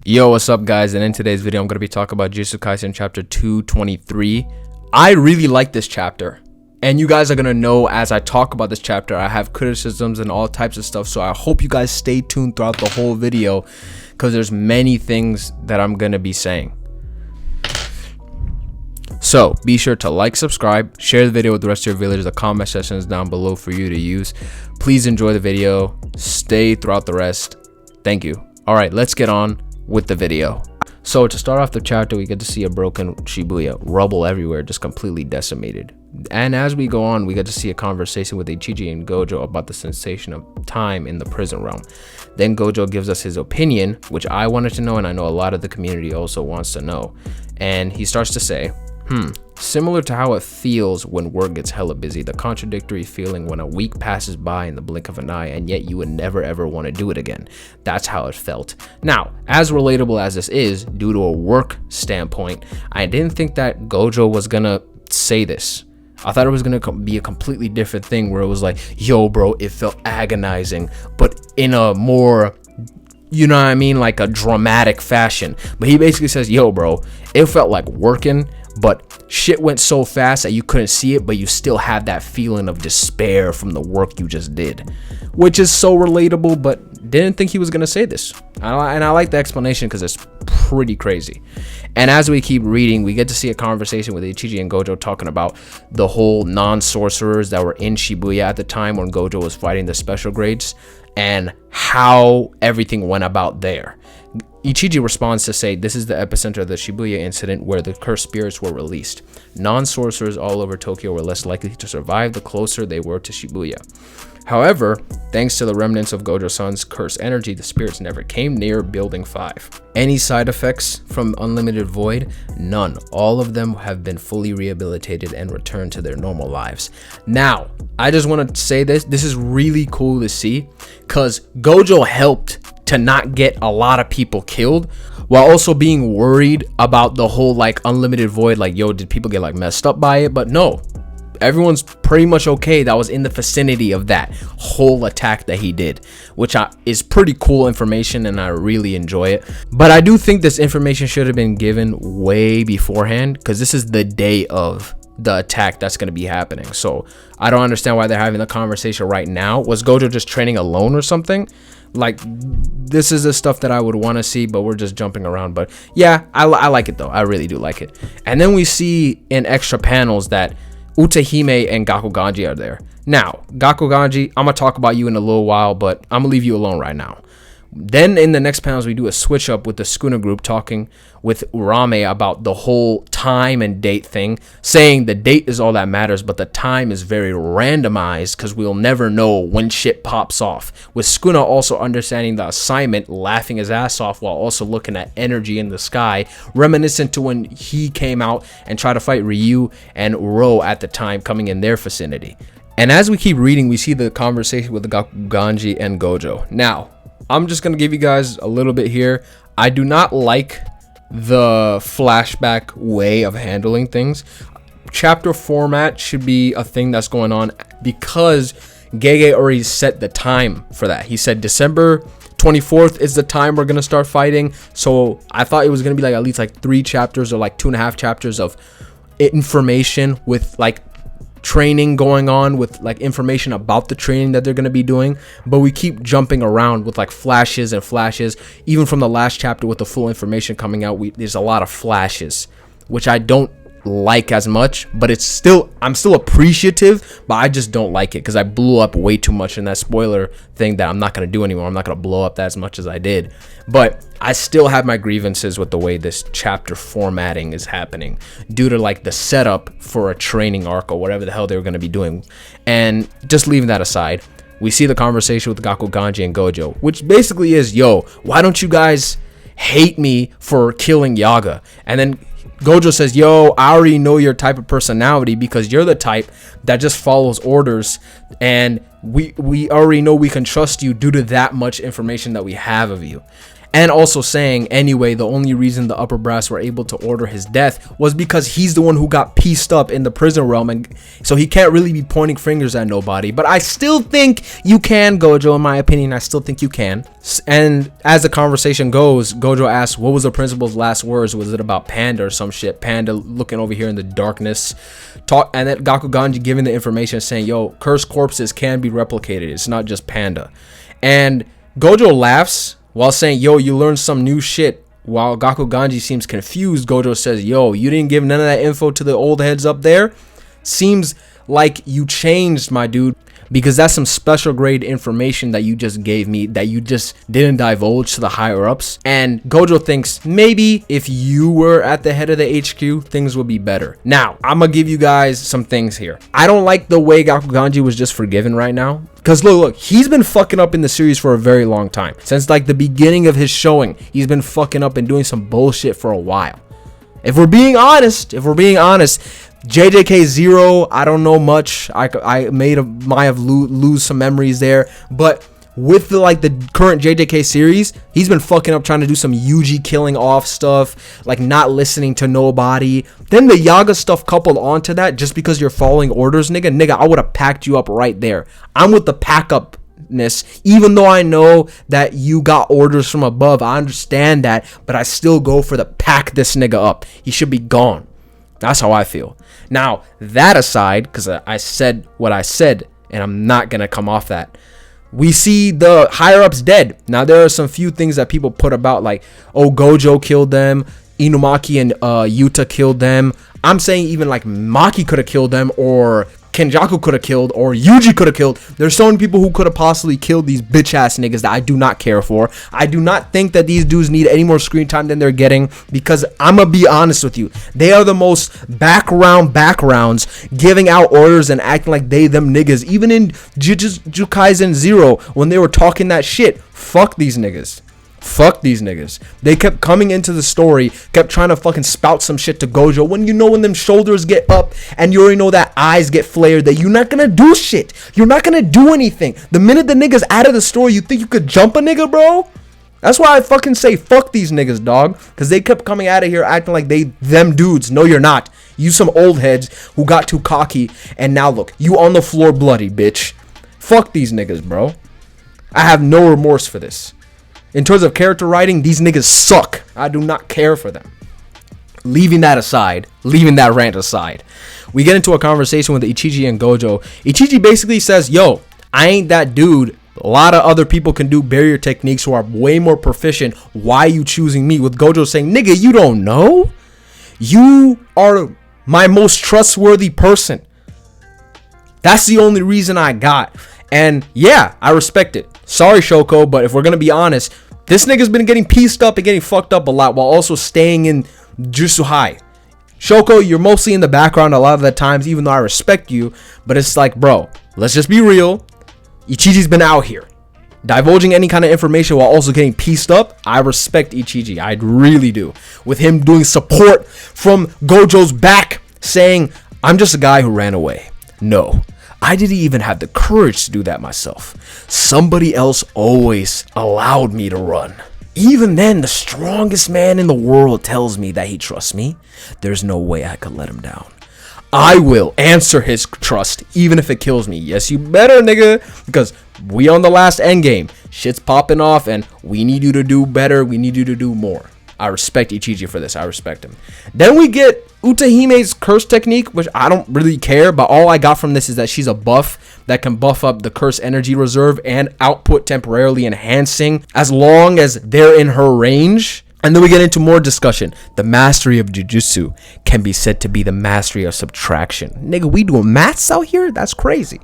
Yo, what's up guys? And in today's video I'm going to be talking about Jujutsu Kaisen chapter 223. I really like this chapter, and you guys are going to know as I talk about this chapter I have criticisms and all types of stuff, so I hope you guys stay tuned throughout the whole video because there's many things that I'm going to be saying. So be sure to like, subscribe, share the video with the rest of your villagers. The comment section is down below for you to use. Please enjoy the video, stay throughout the rest. Thank you. All right, let's get on with the video. So to start off the chapter, we get to see a broken Shibuya, rubble everywhere, just completely decimated. And as we go on, we get to see a conversation with Ichiji and Gojo about the sensation of time in the prison realm. Then Gojo gives us his opinion, which I wanted to know, and I know a lot of the community also wants to know. And he starts to say, similar to how it feels when work gets hella busy, the contradictory feeling when a week passes by in the blink of an eye and yet you would never ever want to do it again. That's how it felt. Now, as relatable as this is, due to a work standpoint, I didn't think that Gojo was gonna say this. I thought it was gonna be a completely different thing where it was like, yo bro, it felt agonizing, but in a more, you know what I mean, like a dramatic fashion. But he basically says, yo bro, it felt like working, but shit went so fast that you couldn't see it, but you still had that feeling of despair from the work you just did, which is so relatable. But didn't think he was gonna say this, and I like the explanation because it's pretty crazy. And as we keep reading, we get to see a conversation with Ichiji and Gojo talking about the whole non-sorcerers that were in Shibuya at the time when Gojo was fighting the special grades and how everything went about there. Ichiji responds to say this is the epicenter of the Shibuya incident where the cursed spirits were released. Non-sorcerers all over Tokyo were less likely to survive the closer they were to Shibuya. However, thanks to the remnants of Gojo-san's cursed energy, the spirits never came near Building 5. Any side effects from Unlimited Void? None. All of them have been fully rehabilitated and returned to their normal lives. Now, I just want to say this is really cool to see because Gojo helped to not get a lot of people killed while also being worried about the whole like Unlimited Void, like, yo, did people get like messed up by it? But no, everyone's pretty much okay that was in the vicinity of that whole attack that he did, which is pretty cool information and I really enjoy it. But I do think this information should have been given way beforehand because this is the day of the attack that's going to be happening. So I don't understand why they're having the conversation right now. Was Gojo just training alone or something? Like, this is the stuff that I would want to see, but we're just jumping around. But yeah, I like it though. I really do like it. And then we see in extra panels that Utehime and Gakuganji are there. Now, Gakuganji, I'm gonna talk about you in a little while, but I'm gonna leave you alone right now. Then in the next panels, we do a switch up with the Sukuna group talking with Urame about the whole time and date thing, saying the date is all that matters, but the time is very randomized because we'll never know when shit pops off. With Sukuna also understanding the assignment, laughing his ass off while also looking at energy in the sky, reminiscent to when he came out and tried to fight Ryu and Uro at the time coming in their vicinity. And as we keep reading, we see the conversation with the Gakuganji and Gojo. Now, I'm just going to give you guys a little bit here. I do not like the flashback way of handling things. Chapter format should be a thing that's going on because Gege already set the time for that. He said December 24th is the time we're going to start fighting. So I thought it was going to be like at least like 3 chapters or like 2.5 chapters of information with like training going on, with like information about the training that they're going to be doing. But we keep jumping around with like flashes and flashes. Even from the last chapter with the full information coming out, there's a lot of flashes, which I don't like as much, but I'm still appreciative, but I just don't like it because I blew up way too much in that spoiler thing that I'm not going to do anymore. I'm not going to blow up that as much as I did, but I still have my grievances with the way this chapter formatting is happening due to like the setup for a training arc or whatever the hell they were going to be doing. And just leaving that aside, we see the conversation with Gakuganji and Gojo, which basically is, yo, why don't you guys hate me for killing Yaga? And then Gojo says, yo, I already know your type of personality because you're the type that just follows orders, and we already know we can trust you due to that much information that we have of you. And also saying, anyway, the only reason the upper brass were able to order his death was because he's the one who got pieced up in the prison realm, and so he can't really be pointing fingers at nobody. But I still think you can, Gojo. In my opinion, I still think you can. And as the conversation goes, Gojo asks, what was the principal's last words? Was it about Panda or some shit? Panda looking over here in the darkness. And then Gakuganji giving the information saying, yo, cursed corpses can be replicated. It's not just Panda. And Gojo laughs while saying, yo, you learned some new shit. While Gakuganji seems confused, Gojo says, yo, you didn't give none of that info to the old heads up there? Seems like you changed, my dude. Because that's some special grade information that you just gave me that you just didn't divulge to the higher ups. And Gojo thinks maybe if you were at the head of the HQ, things would be better. Now, I'm gonna give you guys some things here. I don't like the way Gakuganji was just forgiven right now. Because look, he's been fucking up in the series for a very long time. Since like the beginning of his showing, he's been fucking up and doing some bullshit for a while. If we're being honest, JJK 0, I don't know much. I might have lose some memories there, but with the current JJK series, he's been fucking up trying to do some Yuji killing off stuff, like not listening to nobody. Then the Yaga stuff coupled onto that, just because you're following orders, nigga, I would have packed you up right there. I'm with the pack upness, even though I know that you got orders from above. I understand that, but I still go for the pack this nigga up. He should be gone. That's how I feel. Now, that aside, because I said what I said, and I'm not going to come off that, we see the higher-ups dead. Now, there are some few things that people put about, like, oh, Gojo killed them, Inumaki and Yuta killed them. I'm saying even, like, Maki could have killed them, or Kenjaku could have killed, or Yuji could have killed. There's so many people who could have possibly killed these bitch-ass niggas that I do not care for. I do not think that these dudes need any more screen time than they're getting, because I'm gonna be honest with you. They are the most backgrounds, giving out orders and acting like they them niggas. Even in Jujutsu Kaisen 0, when they were talking that shit, fuck these niggas. Fuck these niggas. They kept coming into the story, kept trying to fucking spout some shit to Gojo, when you know when them shoulders get up and you already know that eyes get flared, that you're not gonna do shit. You're not gonna do anything. The minute the nigga's out of the story, you think you could jump a nigga, bro? That's why I fucking say fuck these niggas, dog. Because they kept coming out of here acting like they them dudes. No, you're not. You some old heads who got too cocky, and now look, you on the floor bloody, bitch. Fuck these niggas, bro. I have no remorse for this. In terms of character writing, these niggas suck. I do not care for them. Leaving that rant aside, we get into a conversation with Ichiji and Gojo. Ichiji basically says, yo, I ain't that dude. A lot of other people can do barrier techniques who are way more proficient. Why you choosing me? With Gojo saying, nigga, you don't know? You are my most trustworthy person. That's the only reason I got. And yeah, I respect it. Sorry, Shoko, but if we're going to be honest, this nigga's been getting pieced up and getting fucked up a lot while also staying in Jutsu High. Shoko, you're mostly in the background a lot of the times, even though I respect you. But it's like, bro, let's just be real. Ichiji's been out here divulging any kind of information while also getting pieced up. I respect Ichiji. I really do. With him doing support from Gojo's back, saying, I'm just a guy who ran away. No, I didn't even have the courage to do that myself. Somebody else always allowed me to run. Even then, the strongest man in the world tells me that he trusts me. There's no way I could let him down. I will answer his trust, even if it kills me. Yes, you better, nigga. Because we on the last endgame. Shit's popping off, and we need you to do better. We need you to do more. I respect Ichiji for this. I respect him. Then we get Utahime's curse technique, which I don't really care, but all I got from this is that she's a buff that can buff up the curse energy reserve and output temporarily enhancing as long as they're in her range. And then we get into more discussion. The mastery of Jujutsu can be said to be the mastery of subtraction. Nigga, we doing maths out here? That's crazy.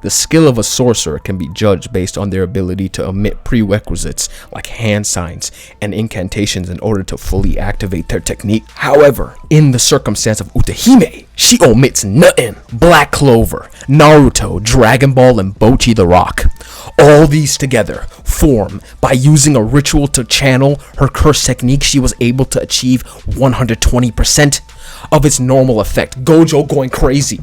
The skill of a sorcerer can be judged based on their ability to omit prerequisites like hand signs and incantations in order to fully activate their technique. However, in the circumstance of Utahime, she omits nothing. Black Clover, Naruto, Dragon Ball, and Bochi the Rock. All these together form, by using a ritual to channel her curse technique, she was able to achieve 120% of its normal effect. Gojo going crazy.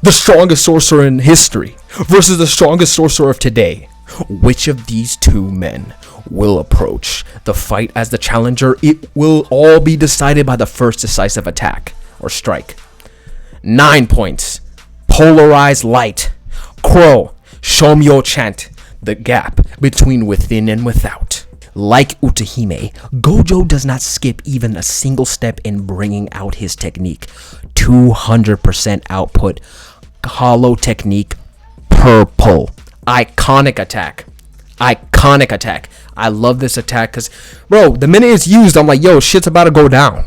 The strongest sorcerer in history versus the strongest sorcerer of today. Which of these two men will approach. The fight as the challenger, it will all be decided by the first decisive attack or strike. 9 points. Polarized light. Crow. Shomyo chant. The gap between within and without. Like Utahime, Gojo does not skip even a single step in bringing out his technique. 200% output. Hollow technique. Purple. Iconic attack. Iconic attack. I love this attack because, bro, the minute it's used, I'm like, yo, shit's about to go down.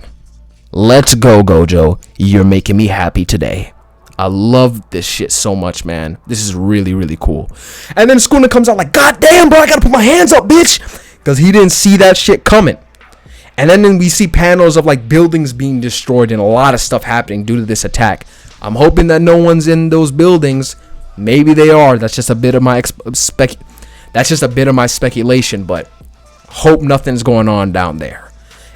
Let's go, Gojo. You're making me happy today. I love this shit so much, man. This is really, really cool. And then Sukuna comes out like, God damn, bro, I gotta put my hands up, bitch. Because he didn't see that shit coming. And then we see panels of like buildings being destroyed and a lot of stuff happening due to this attack. I'm hoping that no one's in those buildings. Maybe they are. That's just a bit of my speculation, but hope nothing's going on down there.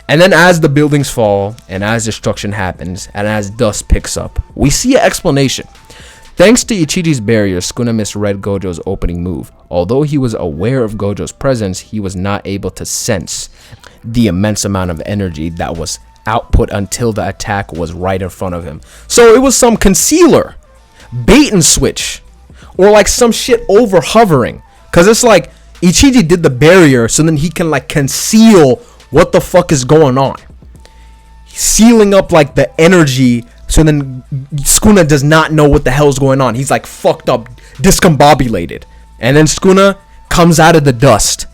And then as the buildings fall and as destruction happens and as dust picks up, we see an explanation. Thanks to Ichiji's barrier, Sukuna misread Gojo's opening move. Although he was aware of Gojo's presence, he was not able to sense the immense amount of energy that was output until the attack was right in front of him. So it was some concealer, bait and switch, or like some shit over hovering. Because it's like Ichiji did the barrier so then he can like conceal what the fuck is going on. Sealing up like the energy so then Sukuna does not know what the hell's going on. He's like fucked up, discombobulated. And then Sukuna comes out of the dust.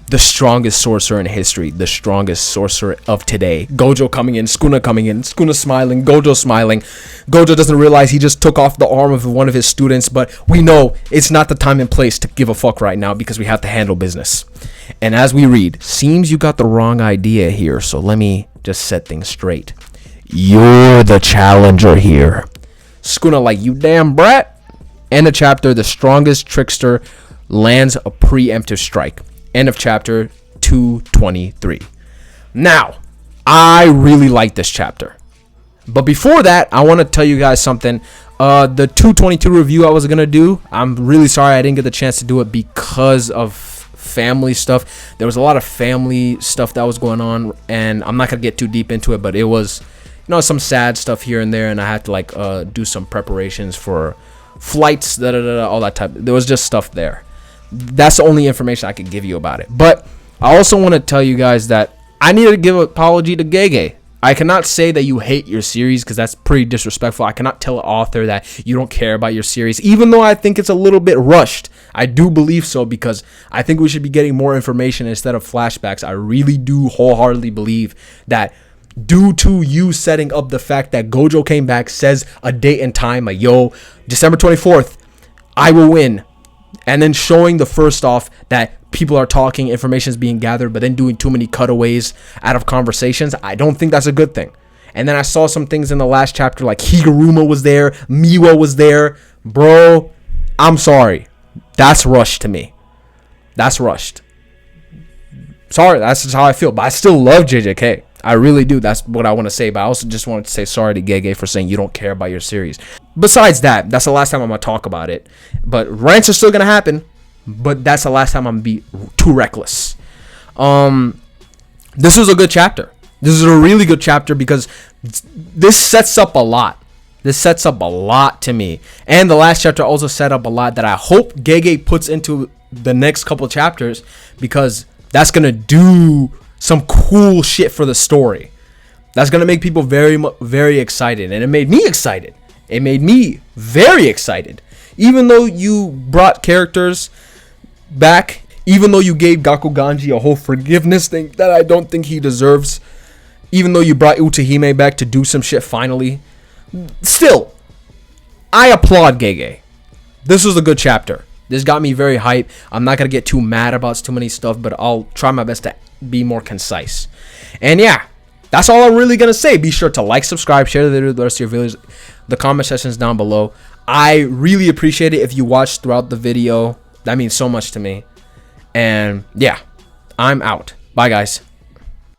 The strongest sorcerer in history. The strongest sorcerer of today. Gojo coming in. Sukuna smiling. Gojo smiling. Gojo doesn't realize he just took off the arm of one of his students. But we know it's not the time and place to give a fuck right now because we have to handle business. And as we read, seems you got the wrong idea here. So let me just set things straight. You're the challenger here. Sukuna like, you damn brat. End of chapter. The strongest trickster lands a preemptive strike. End of chapter 223. Now, I really like this chapter. But before that, I want to tell you guys something. The 222 review I was going to do, I'm really sorry I didn't get the chance to do it because of family stuff. There was a lot of family stuff that was going on, and I'm not going to get too deep into it, but it was, some sad stuff here and there, and I had to like do some preparations for flights, all that type. There was just stuff there. That's the only information I could give you about it. But I also want to tell you guys that I need to give an apology to Gege. I cannot say that you hate your series because that's pretty disrespectful. I cannot tell an author that you don't care about your series, even though I think it's a little bit rushed. I do believe so because I think we should be getting more information instead of flashbacks. I really do wholeheartedly believe that due to you setting up the fact that Gojo came back, says a date and time, like, yo, December 24th, I will win. And then showing the first off that people are talking, information is being gathered, but then doing too many cutaways out of conversations, I don't think that's a good thing. And then I saw some things in the last chapter, like Higuruma was there, Miwa was there. Bro, I'm sorry. That's rushed to me. That's rushed. Sorry, that's just how I feel. But I still love JJK. I really do. That's what I want to say. But I also just wanted to say sorry to Gege for saying you don't care about your series. Besides that, that's the last time I'm going to talk about it. But rants are still going to happen. But that's the last time I'm going to be too reckless. This was a good chapter. This is a really good chapter because this sets up a lot. This sets up a lot to me. And the last chapter also set up a lot that I hope Gege puts into the next couple chapters because that's going to do some cool shit for the story. That's going to make people very, very excited. And it made me excited. It made me very excited. Even though you brought characters back, even though you gave Gakuganji a whole forgiveness thing that I don't think he deserves, even though you brought Utahime back to do some shit finally, still, I applaud Gege. This was a good chapter. This got me very hyped. I'm not going to get too mad about too many stuff, but I'll try my best to be more concise. And yeah, that's all I'm really going to say. Be sure to like, subscribe, share the video with the rest of your viewers. The comment section is down below. I really appreciate it if you watch throughout the video. That means so much to me. And yeah, I'm out. Bye, guys.